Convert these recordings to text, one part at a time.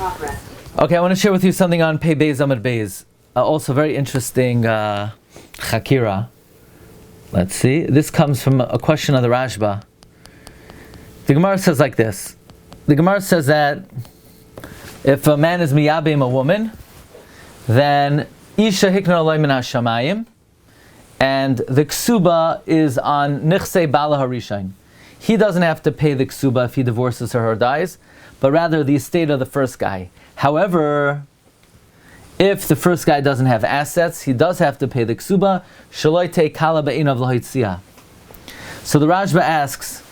Okay, I want to share with you something on Pei Beis Amud Beis. Also very interesting chakira. Let's see. This comes from a question of the Rashba. The Gemara says like this. The Gemara says that if a man is miyabim a woman, then isha hikna alay min hashamayim, and the ksuba is on nichsei bala harishain. He doesn't have to pay the ksuba if he divorces her or dies, but rather the estate of the first guy. However, if the first guy doesn't have assets, he does have to pay the ksuba. Shaloi te kala be'inav lahitzia. So the Rashba asks,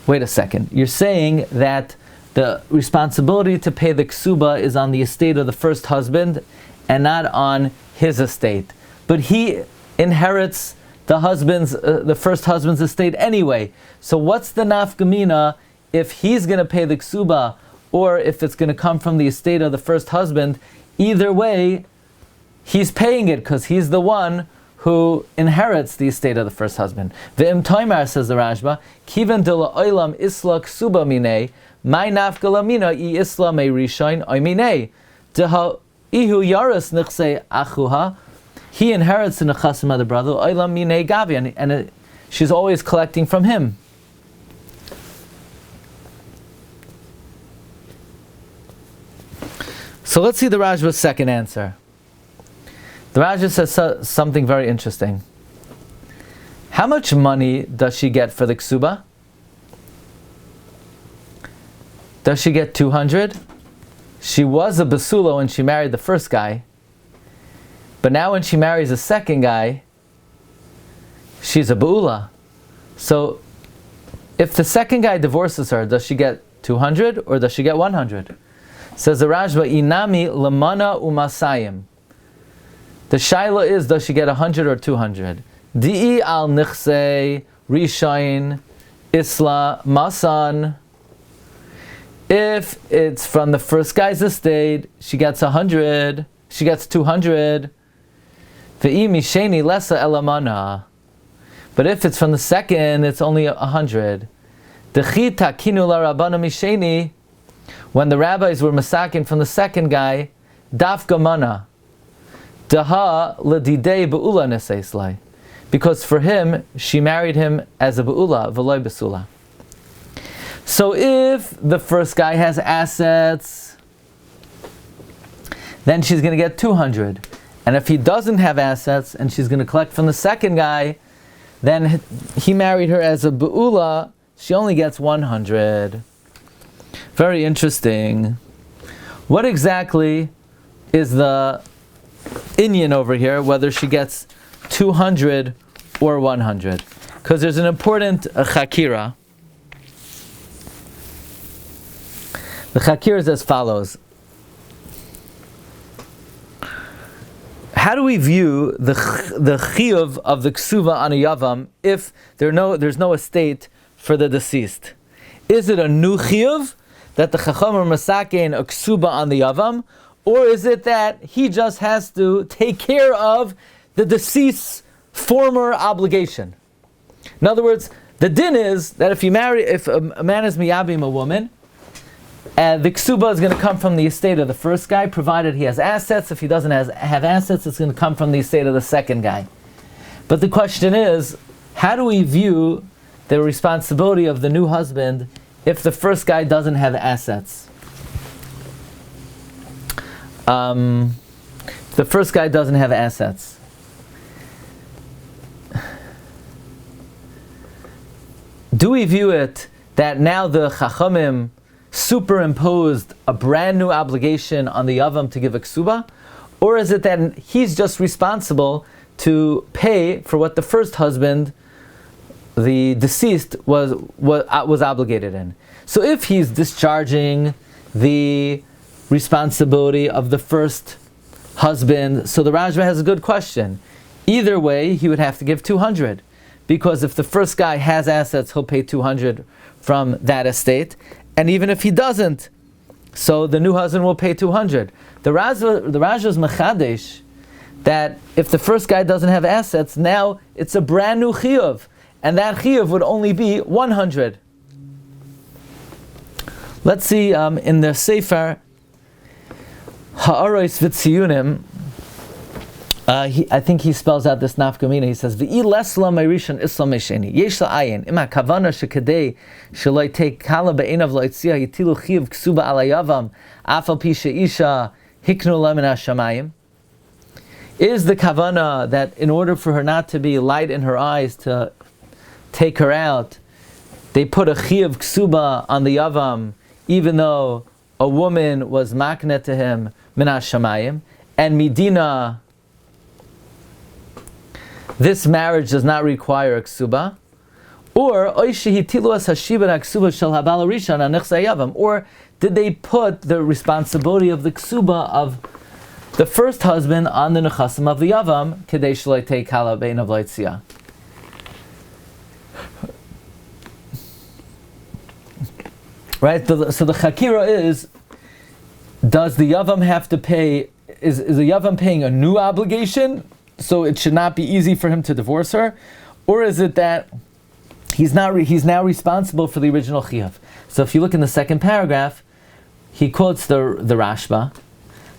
wait a second, you're saying that the responsibility to pay the ksuba is on the estate of the first husband and not on his estate. But he inherits the first husband's estate anyway. So what's the nafka mina if he's going to pay the ksuba or if it's going to come from the estate of the first husband? Either way, he's paying it because he's the one who inherits the estate of the first husband. V'im toimar, says the Rashba, kiven de la'olam isla ksuba minei, my nafka lamina I isla me rishain I minei. Deha ihu yaris nichse achuha, he inherits the nechasim of the brother, olam minei gavi, and she's always collecting from him. So let's see the Rashba's second answer. The Rashba says something very interesting. How much money does she get for the ksuba? Does she get 200? She was a basula when she married the first guy, but now when she marries a second guy, she's a ba'ula. So if the second guy divorces her, does she get 200 or does she get 100? Says the Rashba, inami lamana umasayim. The shaila is, does she get 100 or 200? Di'i al nichsei rishain isla masan. If it's from the first guy's estate, she gets 100. She gets 200. Ve'i misheni lesa elamana. But if it's from the second, it's only 100. Dechi takinu la rabbana misheni. When the rabbis were masakin from the second guy, dafka mana, daha ledidei beula neseislai, because for him she married him as a beula v'loy besula. So if the first guy has assets, then she's going to get 200, and if he doesn't have assets and she's going to collect from the second guy, then he married her as a beula. She only gets 100. Very interesting. What exactly is the Iyun over here, whether she gets 200 or 100? Because there's an important chakira. The chakira is as follows. How do we view the chiyuv of the Kesuva on a Yavam if there's no estate for the deceased? Is it a new chiyuv that the Chacham are masakein a ksuba on the Yavam, or is it that he just has to take care of the deceased's former obligation? In other words, the din is that if a man is miyabim a woman, and the ksuba is going to come from the estate of the first guy, provided he has assets. If he doesn't have assets, it's going to come from the estate of the second guy. But the question is, how do we view the responsibility of the new husband if the first guy doesn't have assets? The first guy doesn't have assets. Do we view it that now the Chachamim superimposed a brand new obligation on the Yavam to give a ksuba? Or is it that he's just responsible to pay for what the first husband, the deceased, was obligated in? So if he's discharging the responsibility of the first husband, so the Rashba has a good question. Either way, he would have to give 200, because if the first guy has assets, he'll pay 200 from that estate, and even if he doesn't, so the new husband will pay 200. The Rashba is mechadesh that if the first guy doesn't have assets, now it's a brand new chiyuv, and that chiyuv would only be 100. Let's see in the Sefer Ha'aros v'tziyunim. I think he spells out this Nafka Minah. He says, "V'i lesla me'rishon isla me'sheni yesh la'ayin ima kavana shekadei sheloi take kala be'enav lo'itzia yitilu chiv Kesuva ala Yavam afal pi she'isha hiknu la min hashamayim." Is the kavana that in order for her not to be light in her eyes to take her out, they put a chiv Kesuva on the Yavam, even though a woman was maknet to him min hashamayim, and Medina, this marriage does not require a Kesuva, or or did they put the responsibility of the Kesuva of the first husband on the nechasim of the Yavam, kedei shloi tei kala be'enav lo'itzia? Right. So the chakira is: does the Yavam have to pay? Is the Yavam paying a new obligation, so it should not be easy for him to divorce her, or is it that he's now responsible for the original chiyuv? So if you look in the second paragraph, he quotes the Rashba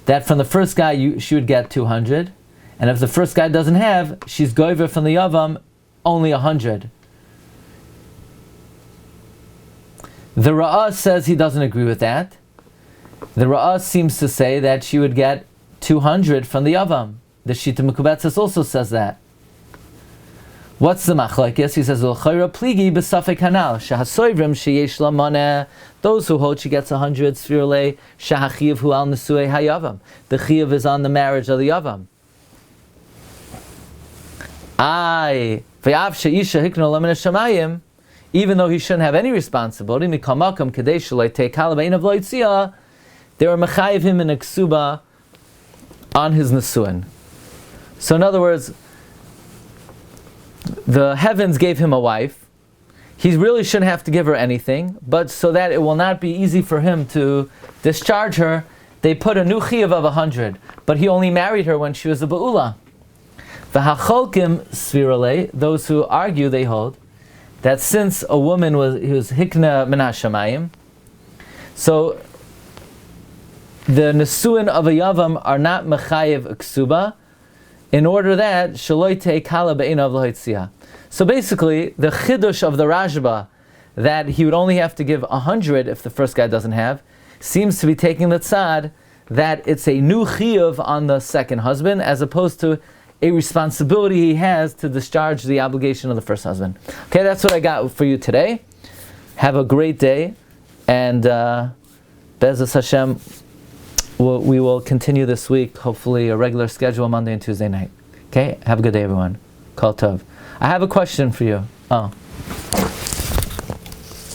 that from the first guy she would get 200, and if the first guy doesn't have, she's goiver from the Yavam only 100. The Ra'ah says he doesn't agree with that. The Ra'ah seems to say that she would get 200 from the Yavam. The Shita Mekubetzes also says that. What's the machlokes? He says, "L'chayra pligi b'safek hanal shehasoivrim sheyesh la maneh." Those who hold she gets 100 sfirle shehachiv hu al nesuei hayavam. The chiv is on the marriage of the Yavam. V'yav sheisha hiknu la min hashamayim. Even though he shouldn't have any responsibility, mikol makom kedei shloi tei kala be'enav lo'itzia, they were mechayiv him in a ksuba on his nesuin. So in other words, the heavens gave him a wife. He really shouldn't have to give her anything, but so that it will not be easy for him to discharge her, they put a new chiyuv of 100, but he only married her when she was a ba'ula. V'hacholkim svirale, those who argue, they hold that since a woman was hikna min hashamayim, so the nesuin of a Yavam are not mechayev a ksuba, in order that shaloi tei kala be'enav lo'itzia. So basically, the chidush of the Rashba, that he would only have to give 100 if the first guy doesn't have, seems to be taking the tzad that it's a new chiyuv on the second husband, as opposed to a responsibility he has to discharge the obligation of the first husband. Okay, that's what I got for you today. Have a great day, and Be'ezus Hashem, we will continue this week, hopefully a regular schedule Monday and Tuesday night. Okay, have a good day, everyone. Kol tov. I have a question for you. Oh.